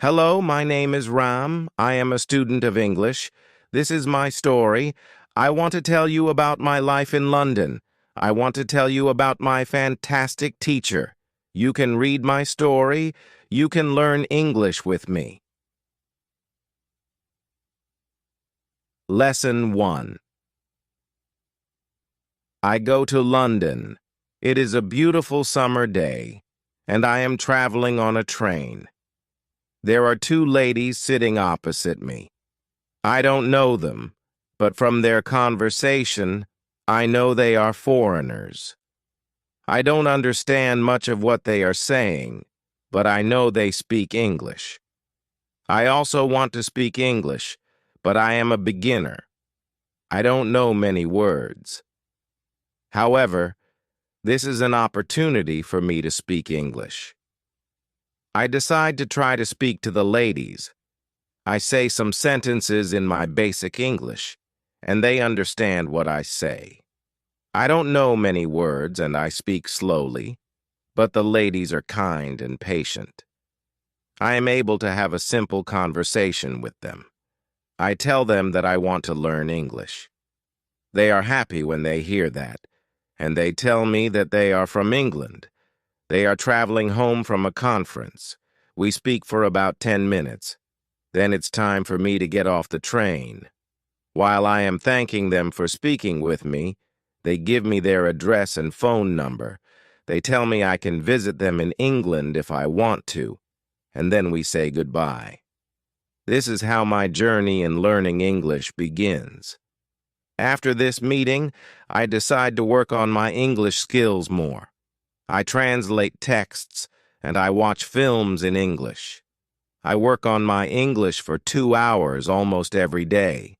Hello, my name is Ram. I am a student of English. This is my story. I want to tell you about my life in London. I want to tell you about my fantastic teacher. You can read my story. You can learn English with me. Lesson 1. I go to London. It is a beautiful summer day, and I am traveling on a train. There are two ladies sitting opposite me. I don't know them, but from their conversation, I know they are foreigners. I don't understand much of what they are saying, but I know they speak English. I also want to speak English, but I am a beginner. I don't know many words. However, this is an opportunity for me to speak English. I decide to try to speak to the ladies. I say some sentences in my basic English, and they understand what I say. I don't know many words, and I speak slowly, but the ladies are kind and patient. I am able to have a simple conversation with them. I tell them that I want to learn English. They are happy when they hear that, and they tell me that they are from England. They are traveling home from a conference. We speak for about 10 minutes. Then it's time for me to get off the train. While I am thanking them for speaking with me, they give me their address and phone number. They tell me I can visit them in England if I want to, and then we say goodbye. This is how my journey in learning English begins. After this meeting, I decide to work on my English skills more. I translate texts, and I watch films in English. I work on my English for 2 hours almost every day.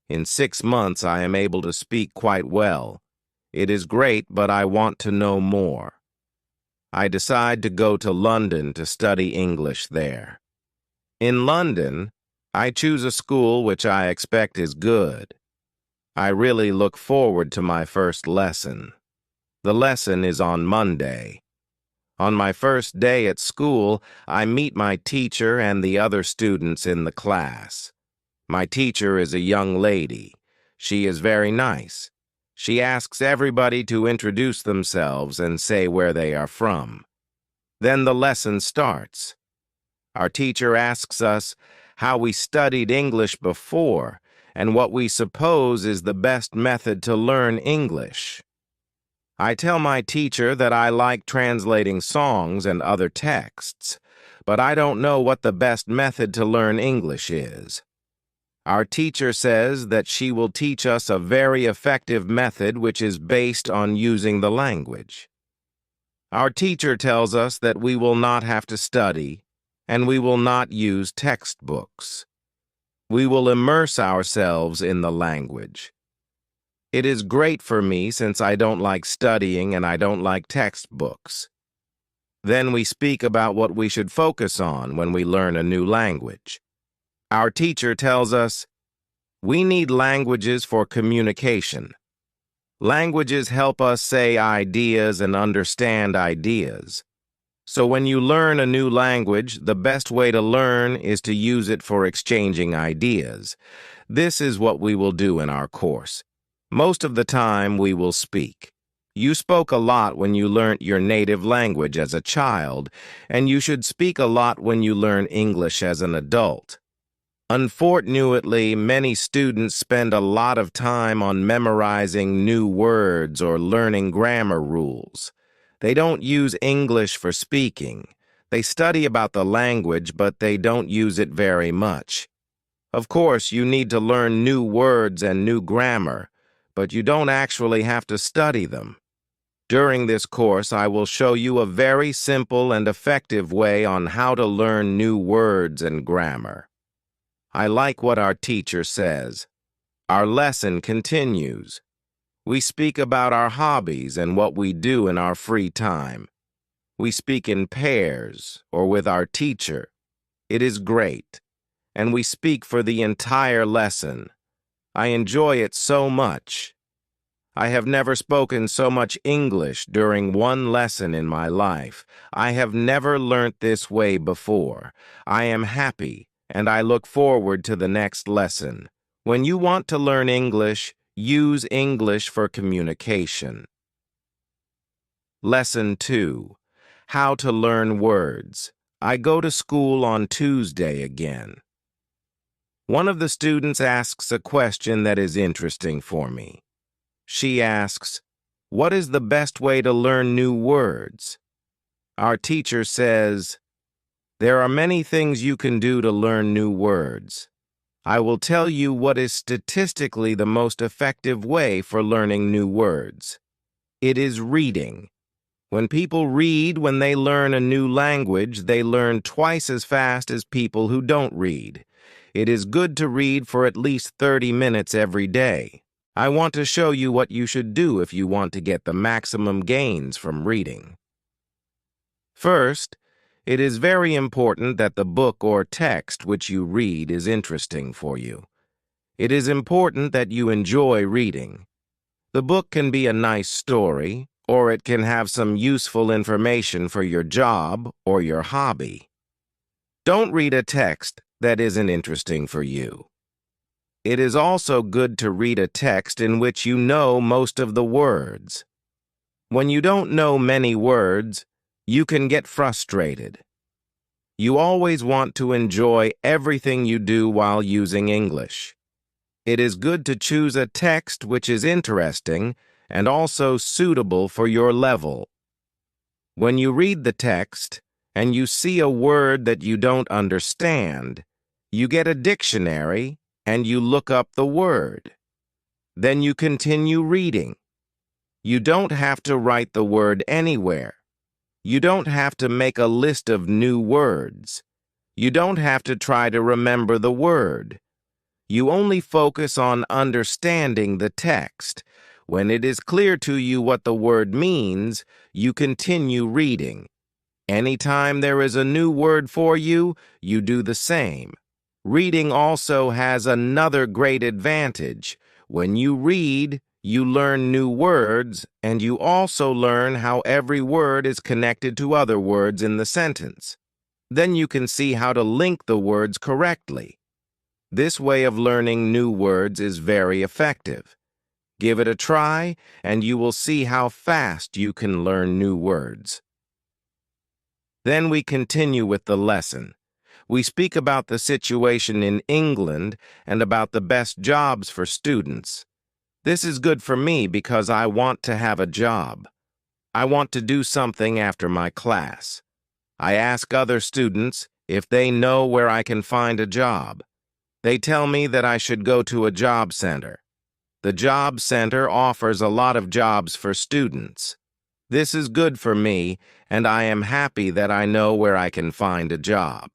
In 6 months, I am able to speak quite well. It is great, but I want to know more. I decide to go to London to study English there. In London, I choose a school which I expect is good. I really look forward to my first lesson. The lesson is on Monday. On my first day at school, I meet my teacher and the other students in the class. My teacher is a young lady. She is very nice. She asks everybody to introduce themselves and say where they are from. Then the lesson starts. Our teacher asks us how we studied English before and what we suppose is the best method to learn English. I tell my teacher that I like translating songs and other texts, but I don't know what the best method to learn English is. Our teacher says that she will teach us a very effective method which is based on using the language. Our teacher tells us that we will not have to study, and we will not use textbooks. We will immerse ourselves in the language. It is great for me since I don't like studying and I don't like textbooks. Then we speak about what we should focus on when we learn a new language. Our teacher tells us, we need languages for communication. Languages help us say ideas and understand ideas. So when you learn a new language, the best way to learn is to use it for exchanging ideas. This is what we will do in our course. Most of the time, we will speak. You spoke a lot when you learnt your native language as a child, and you should speak a lot when you learn English as an adult. Unfortunately, many students spend a lot of time on memorizing new words or learning grammar rules. They don't use English for speaking. They study about the language, but they don't use it very much. Of course, you need to learn new words and new grammar, but you don't actually have to study them. During this course, I will show you a very simple and effective way on how to learn new words and grammar. I like what our teacher says. Our lesson continues. We speak about our hobbies and what we do in our free time. We speak in pairs or with our teacher. It is great. And we speak for the entire lesson. I enjoy it so much. I have never spoken so much English during one lesson in my life. I have never learnt this way before. I am happy, and I look forward to the next lesson. When you want to learn English, use English for communication. Lesson 2. How to learn words. I go to school on Tuesday again. One of the students asks a question that is interesting for me. She asks, "What is the best way to learn new words?" Our teacher says, "There are many things you can do to learn new words. I will tell you what is statistically the most effective way for learning new words. It is reading. When people read when they learn a new language, they learn twice as fast as people who don't read. It is good to read for at least 30 minutes every day. I want to show you what you should do if you want to get the maximum gains from reading. First, it is very important that the book or text which you read is interesting for you. It is important that you enjoy reading. The book can be a nice story, or it can have some useful information for your job or your hobby. Don't read a text that isn't interesting for you. It is also good to read a text in which you know most of the words. When you don't know many words, you can get frustrated. You always want to enjoy everything you do while using English. It is good to choose a text which is interesting and also suitable for your level. When you read the text and you see a word that you don't understand, you get a dictionary and you look up the word. Then you continue reading. You don't have to write the word anywhere. You don't have to make a list of new words. You don't have to try to remember the word. You only focus on understanding the text. When it is clear to you what the word means, you continue reading. Anytime there is a new word for you, you do the same. Reading also has another great advantage. When you read, you learn new words, and you also learn how every word is connected to other words in the sentence. Then you can see how to link the words correctly. This way of learning new words is very effective. Give it a try, and you will see how fast you can learn new words. Then we continue with the lesson. We speak about the situation in England and about the best jobs for students. This is good for me because I want to have a job. I want to do something after my class. I ask other students if they know where I can find a job. They tell me that I should go to a job center. The job center offers a lot of jobs for students. This is good for me, and I am happy that I know where I can find a job.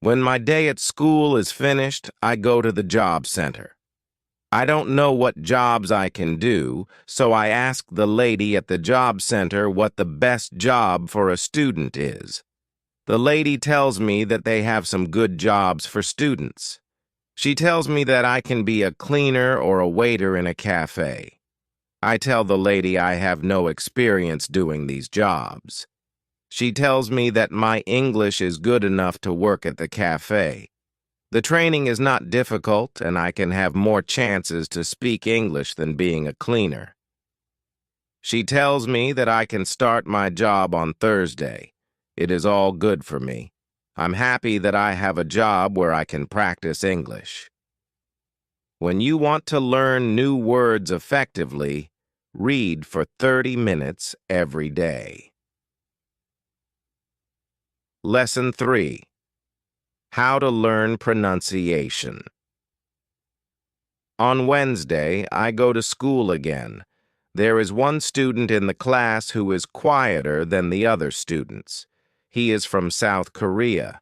When my day at school is finished, I go to the job center. I don't know what jobs I can do, so I ask the lady at the job center what the best job for a student is. The lady tells me that they have some good jobs for students. She tells me that I can be a cleaner or a waiter in a cafe. I tell the lady I have no experience doing these jobs. She tells me that my English is good enough to work at the cafe. The training is not difficult, and I can have more chances to speak English than being a cleaner. She tells me that I can start my job on Thursday. It is all good for me. I'm happy that I have a job where I can practice English. When you want to learn new words effectively, read for 30 minutes every day. Lesson 3. How to learn pronunciation. On Wednesday, I go to school again. There is one student in the class who is quieter than the other students. He is from South Korea.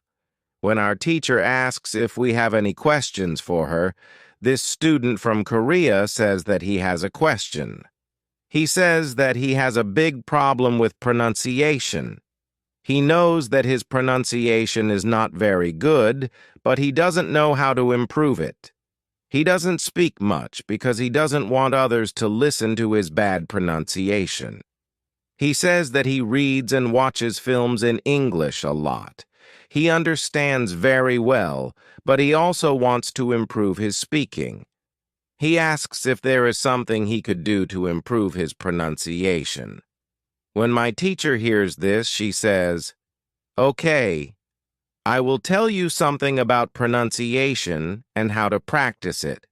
When our teacher asks if we have any questions for her, this student from Korea says that he has a question. He says that he has a big problem with pronunciation. He knows that his pronunciation is not very good, but he doesn't know how to improve it. He doesn't speak much because he doesn't want others to listen to his bad pronunciation. He says that he reads and watches films in English a lot. He understands very well, but he also wants to improve his speaking. He asks if there is something he could do to improve his pronunciation. When my teacher hears this, she says, "Okay, I will tell you something about pronunciation and how to practice it.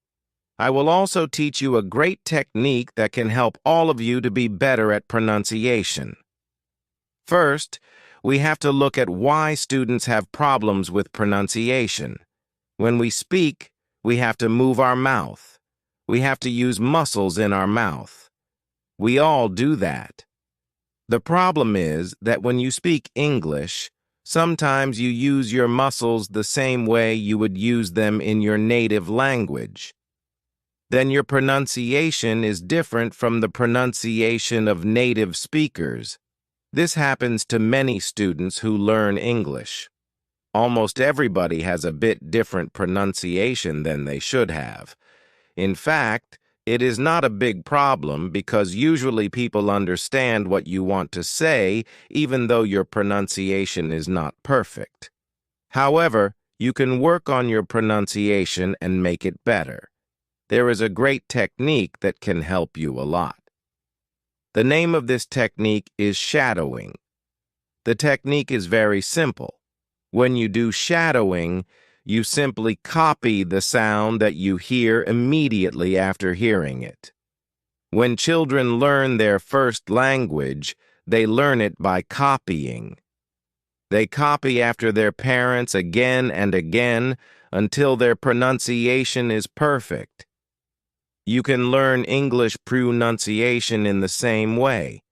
I will also teach you a great technique that can help all of you to be better at pronunciation." First, we have to look at why students have problems with pronunciation. When we speak, we have to move our mouth. We have to use muscles in our mouth. We all do that. The problem is that when you speak English, sometimes you use your muscles the same way you would use them in your native language. Then your pronunciation is different from the pronunciation of native speakers. This happens to many students who learn English. Almost everybody has a bit different pronunciation than they should have. In fact, it is not a big problem because usually people understand what you want to say even though your pronunciation is not perfect. However, you can work on your pronunciation and make it better. There is a great technique that can help you a lot. The name of this technique is shadowing. The technique is very simple. When you do shadowing, you simply copy the sound that you hear immediately after hearing it. When children learn their first language, they learn it by copying. They copy after their parents again and again until their pronunciation is perfect. You can learn English pronunciation in the same way.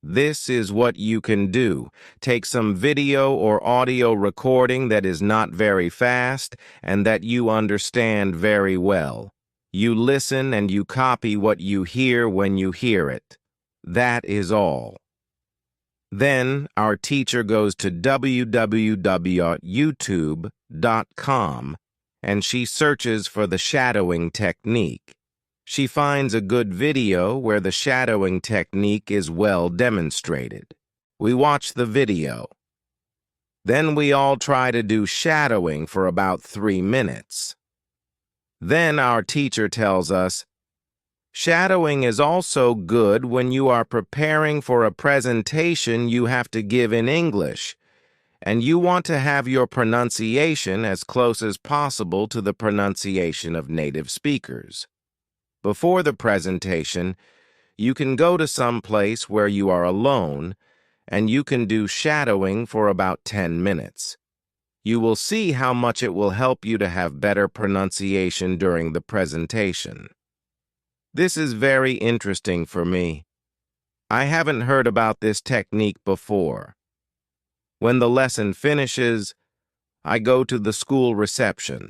This is what you can do. Take some video or audio recording that is not very fast and that you understand very well. You listen and you copy what you hear when you hear it. That is all. Then our teacher goes to www.youtube.com and she searches for the shadowing technique. She finds a good video where the shadowing technique is well demonstrated. We watch the video. Then we all try to do shadowing for about 3 minutes. Then our teacher tells us, "Shadowing is also good when you are preparing for a presentation you have to give in English, and you want to have your pronunciation as close as possible to the pronunciation of native speakers. Before the presentation, you can go to some place where you are alone, and you can do shadowing for about 10 minutes. You will see how much it will help you to have better pronunciation during the presentation." This is very interesting for me. I haven't heard about this technique before. When the lesson finishes, I go to the school reception.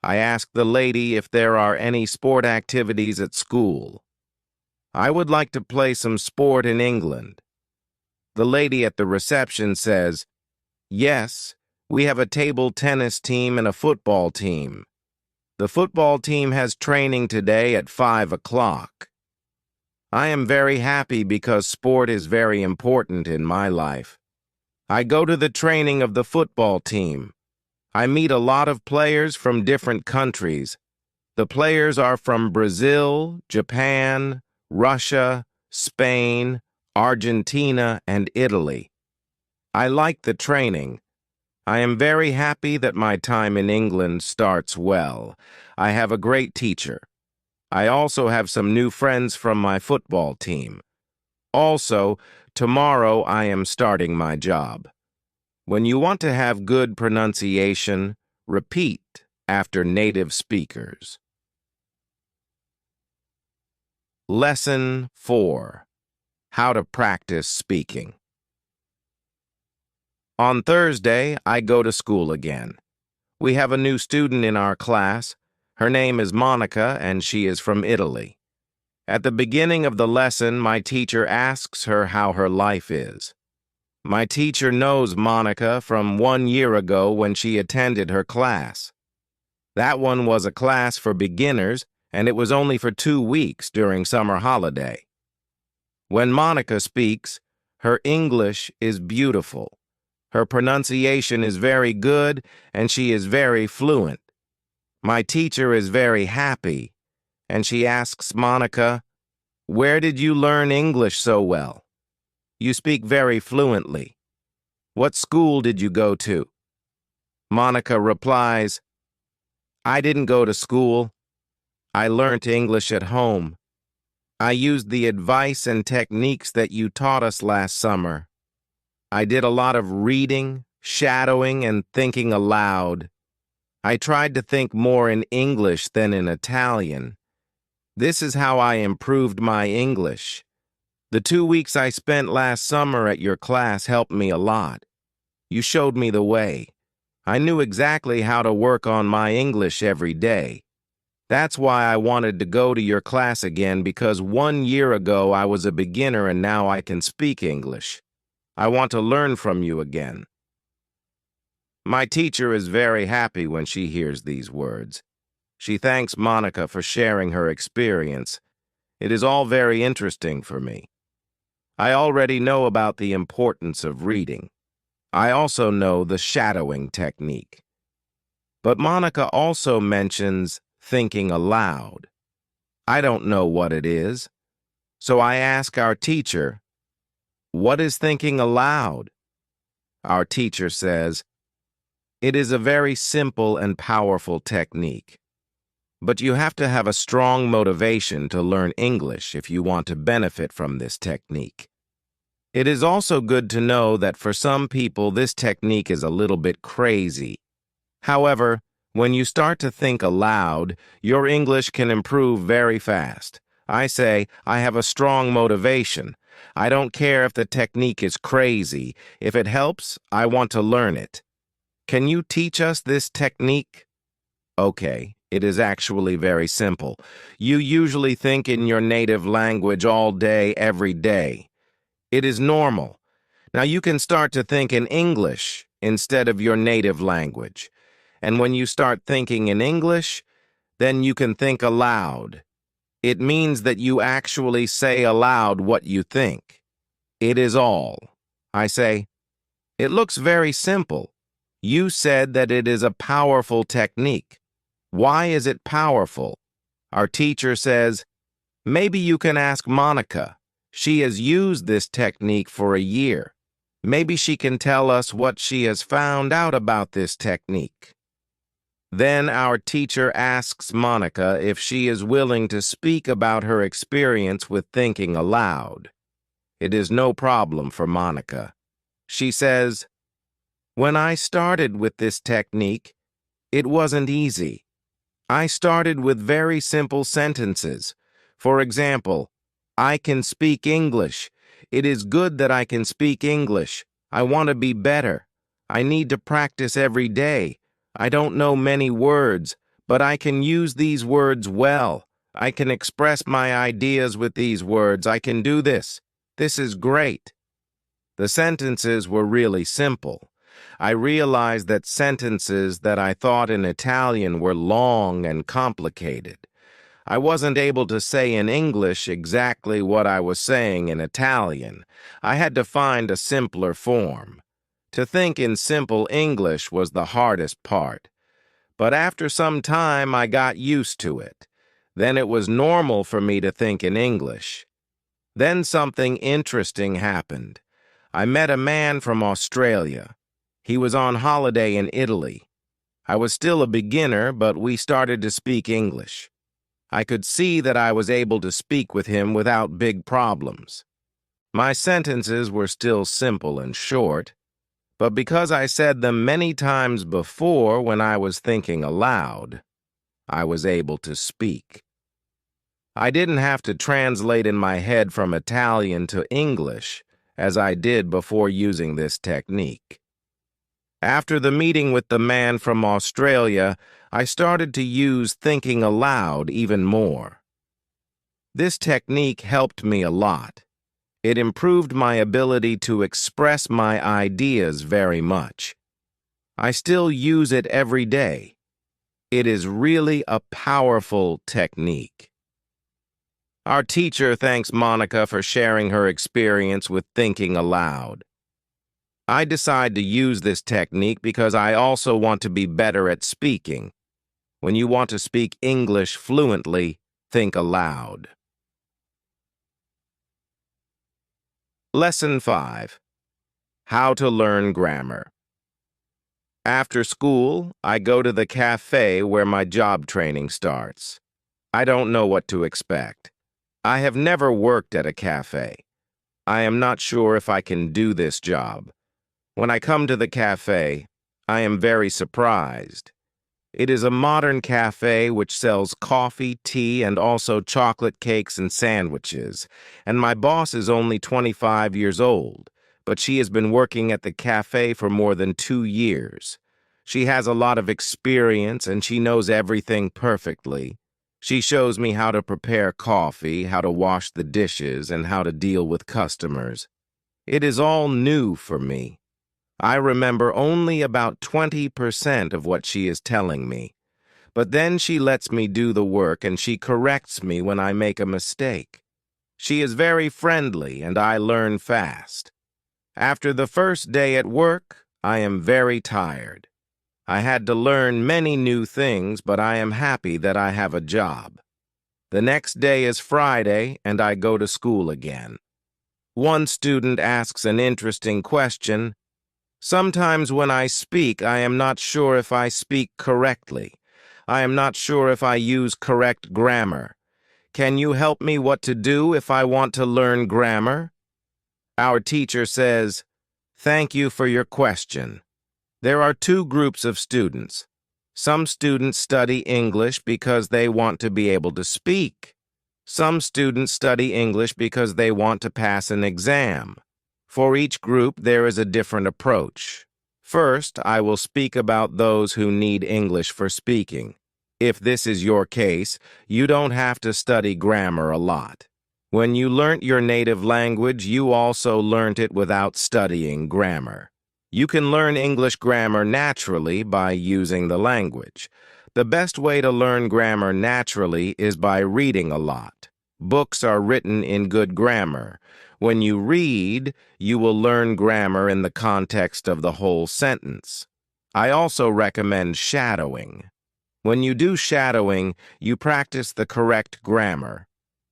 I ask the lady if there are any sport activities at school. I would like to play some sport in England. The lady at the reception says, "Yes, we have a table tennis team and a football team. The football team has training today at 5 o'clock. I am very happy because sport is very important in my life. I go to the training of the football team. I meet a lot of players from different countries. The players are from Brazil, Japan, Russia, Spain, Argentina, and Italy. I like the training. I am very happy that my time in England starts well. I have a great teacher. I also have some new friends from my football team. Also, tomorrow I am starting my job." When you want to have good pronunciation, repeat after native speakers. Lesson 4. How to practice speaking. On Thursday, I go to school again. We have a new student in our class. Her name is Monica, and she is from Italy. At the beginning of the lesson, my teacher asks her how her life is. My teacher knows Monica from 1 year ago when she attended her class. That one was a class for beginners, and it was only for 2 weeks during summer holiday. When Monica speaks, her English is beautiful. Her pronunciation is very good, and she is very fluent. My teacher is very happy, and she asks Monica, "Where did you learn English so well? You speak very fluently. What school did you go to?" Monica replies, "I didn't go to school. I learnt English at home. I used the advice and techniques that you taught us last summer. I did a lot of reading, shadowing, and thinking aloud. I tried to think more in English than in Italian. This is how I improved my English. The 2 weeks I spent last summer at your class helped me a lot. You showed me the way. I knew exactly how to work on my English every day. That's why I wanted to go to your class again, because 1 year ago I was a beginner and now I can speak English. I want to learn from you again." My teacher is very happy when she hears these words. She thanks Monica for sharing her experience. It is all very interesting for me. I already know about the importance of reading. I also know the shadowing technique. But Monica also mentions thinking aloud. I don't know what it is, so I ask our teacher, "What is thinking aloud?" Our teacher says, "It is a very simple and powerful technique. But you have to have a strong motivation to learn English if you want to benefit from this technique. It is also good to know that for some people this technique is a little bit crazy. However, when you start to think aloud, your English can improve very fast. I say, I have a strong motivation. I don't care if the technique is crazy. If it helps, I want to learn it. Can you teach us this technique?" Okay, it is actually very simple. You usually think in your native language all day, every day. It is normal. Now you can start to think in English instead of your native language. And when you start thinking in English, then you can think aloud. It means that you actually say aloud what you think. It is all. I say, "It looks very simple. You said that it is a powerful technique. Why is it powerful?" Our teacher says, "Maybe you can ask Monica. She has used this technique for a year. Maybe she can tell us what she has found out about this technique." Then our teacher asks Monica if she is willing to speak about her experience with thinking aloud. It is no problem for Monica. She says, "When I started with this technique, it wasn't easy. I started with very simple sentences. For example, I can speak English. It is good that I can speak English. I want to be better. I need to practice every day. I don't know many words, but I can use these words well. I can express my ideas with these words. I can do this. This is great." The sentences were really simple. I realized that sentences that I thought in Italian were long and complicated. I wasn't able to say in English exactly what I was saying in Italian. I had to find a simpler form. To think in simple English was the hardest part. But after some time, I got used to it. Then it was normal for me to think in English. Then something interesting happened. I met a man from Australia. He was on holiday in Italy. I was still a beginner, but we started to speak English. I could see that I was able to speak with him without big problems. My sentences were still simple and short, but because I said them many times before when I was thinking aloud, I was able to speak. I didn't have to translate in my head from Italian to English, as I did before using this technique. After the meeting with the man from Australia, I started to use thinking aloud even more. This technique helped me a lot. It improved my ability to express my ideas very much. I still use it every day. It is really a powerful technique. Our teacher thanks Monica for sharing her experience with thinking aloud. I decide to use this technique because I also want to be better at speaking. When you want to speak English fluently, think aloud. Lesson 5. How to learn grammar. After school, I go to the cafe where my job training starts. I don't know what to expect. I have never worked at a cafe. I am not sure if I can do this job. When I come to the cafe, I am very surprised. It is a modern cafe which sells coffee, tea, and also chocolate cakes and sandwiches, and my boss is only 25 years old, but she has been working at the cafe for more than 2 years. She has a lot of experience and she knows everything perfectly. She shows me how to prepare coffee, how to wash the dishes, and how to deal with customers. It is all new for me. I remember only about 20% of what she is telling me. But then she lets me do the work and she corrects me when I make a mistake. She is very friendly and I learn fast. After the first day at work, I am very tired. I had to learn many new things, but I am happy that I have a job. The next day is Friday and I go to school again. One student asks an interesting question. Sometimes when I speak, I am not sure if I speak correctly. I am not sure if I use correct grammar. Can you help me what to do if I want to learn grammar? Our teacher says, "Thank you for your question." There are two groups of students. Some students study English because they want to be able to speak. Some students study English because they want to pass an exam. For each group, there is a different approach. First, I will speak about those who need English for speaking. If this is your case, you don't have to study grammar a lot. When you learnt your native language, you also learnt it without studying grammar. You can learn English grammar naturally by using the language. The best way to learn grammar naturally is by reading a lot. Books are written in good grammar. When you read, you will learn grammar in the context of the whole sentence. I also recommend shadowing. When you do shadowing, you practice the correct grammar.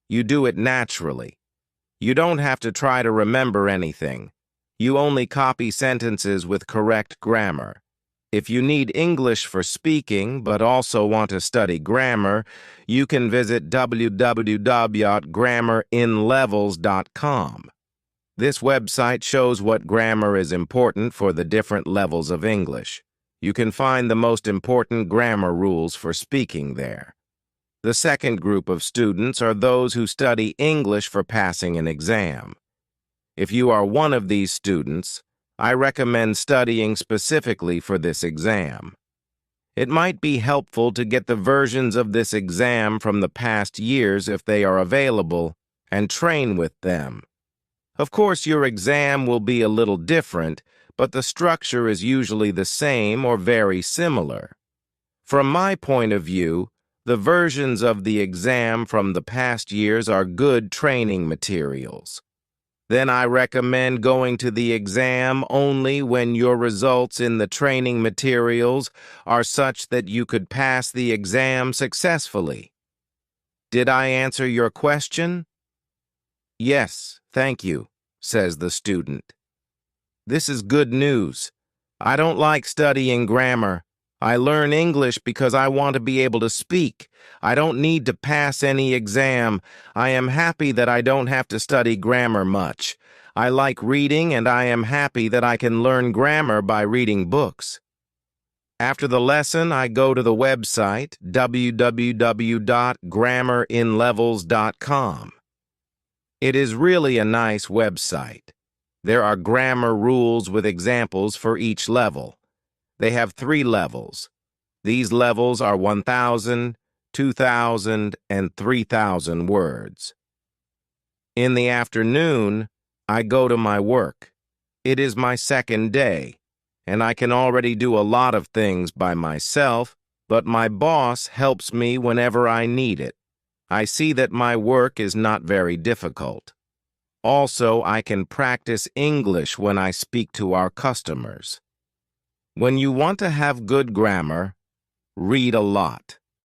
You do it naturally. You don't have to try to remember anything. You only copy sentences with correct grammar. If you need English for speaking but also want to study grammar, you can visit www.grammerinlevels.com. This website shows what grammar is important for the different levels of English. You can find the most important grammar rules for speaking there. The second group of students are those who study English for passing an exam. If you are one of these students, I recommend studying specifically for this exam. It might be helpful to get the versions of this exam from the past years if they are available and train with them. Of course, your exam will be a little different, but the structure is usually the same or very similar. From my point of view, the versions of the exam from the past years are good training materials. Then I recommend going to the exam only when your results in the training materials are such that you could pass the exam successfully. Did I answer your question? Yes, thank you, says the student. This is good news. I don't like studying grammar. I learn English because I want to be able to speak. I don't need to pass any exam. I am happy that I don't have to study grammar much. I like reading and I am happy that I can learn grammar by reading books. After the lesson, I go to the website www.grammerinlevels.com. It is really a nice website. There are grammar rules with examples for each level. They have 3 levels. These levels are 1,000, 2,000, and 3,000 words. In the afternoon, I go to my work. It is my second day, and I can already do a lot of things by myself but my boss helps me whenever I need it. I see that my work is not very difficult. Also, I can practice English when I speak to our customers. When you want to have good grammar, read a lot.